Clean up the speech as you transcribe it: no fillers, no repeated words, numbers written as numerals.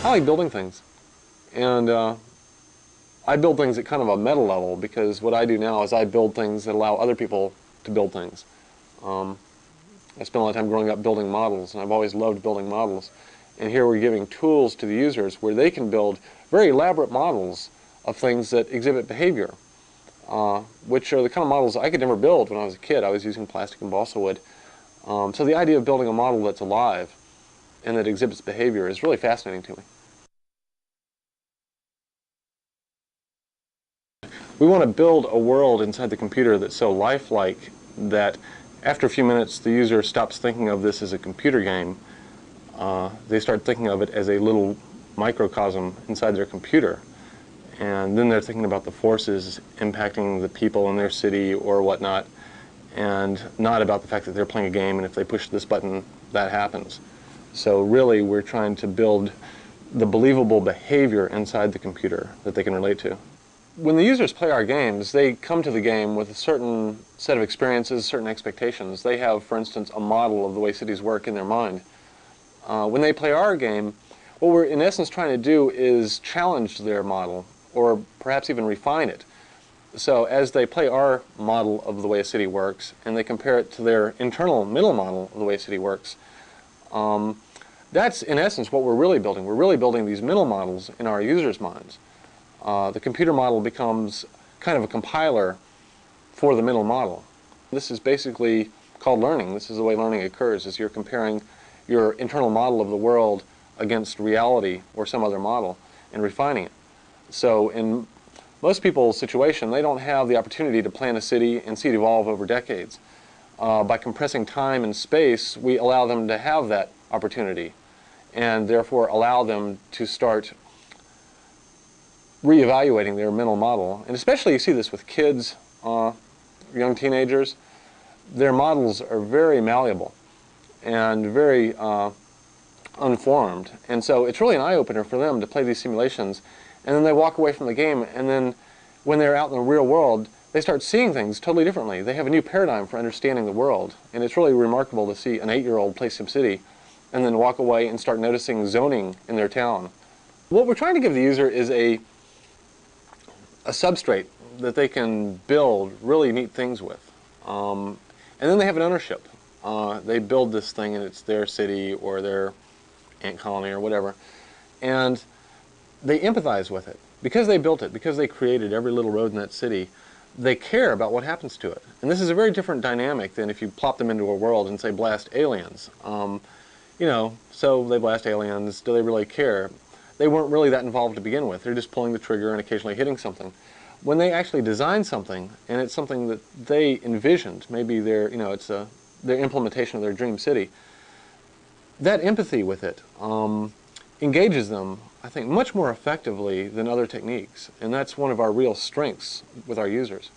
I like building things, and I build things at kind of a meta level, because what I do now is I build things that allow other people to build things. I spent a lot of time growing up building models, and I've always loved building models. And here we're giving tools to the users where they can build very elaborate models of things that exhibit behavior, which are the kind of models I could never build when I was a kid. I was using plastic and balsa wood. So the idea of building a model that's alive and that exhibits behavior is really fascinating to me. We want to build a world inside the computer that's so lifelike that after a few minutes the user stops thinking of this as a computer game. They start thinking of it as a little microcosm inside their computer. And then they're thinking about the forces impacting the people in their city or whatnot, and not about the fact that they're playing a game and if they push this button, that happens. So really we're trying to build the believable behavior inside the computer that they can relate to. When the users play our games, they come to the game with a certain set of experiences, certain expectations. They have, for instance, a model of the way cities work in their mind. When they play our game, what we're in essence trying to do is challenge their model, or perhaps even refine it. So as they play our model of the way a city works, and they compare it to their internal mental model of the way a city works, that's in essence what we're really building. We're really building these mental models in our users' minds. The computer model becomes kind of a compiler for the mental model. This is basically called learning. This is the way learning occurs, is you're comparing your internal model of the world against reality or some other model and refining it. So in most people's situation, they don't have the opportunity to plan a city and see it evolve over decades. By compressing time and space, we allow them to have that opportunity, and therefore allow them to start reevaluating their mental model. And especially you see this with kids, young teenagers. Their models are very malleable and very unformed. And so it's really an eye-opener for them to play these simulations, and then they walk away from the game, and then when they're out in the real world, they start seeing things totally differently. They have a new paradigm for understanding the world, and it's really remarkable to see an 8-year-old play SimCity and then walk away and start noticing zoning in their town. What we're trying to give the user is a substrate that they can build really neat things with. And then they have an ownership. They build this thing and it's their city or their ant colony or whatever. And they empathize with it. Because they built it, because they created every little road in that city, they care about what happens to it. And this is a very different dynamic than if you plop them into a world and say blast aliens. You know, so they blast aliens, do they really care? They weren't really that involved to begin with. They're just pulling the trigger and occasionally hitting something. When they actually design something, and it's something that they envisioned, maybe their, you know, it's their implementation of their dream city, that empathy with it engages them, I think, much more effectively than other techniques. And that's one of our real strengths with our users.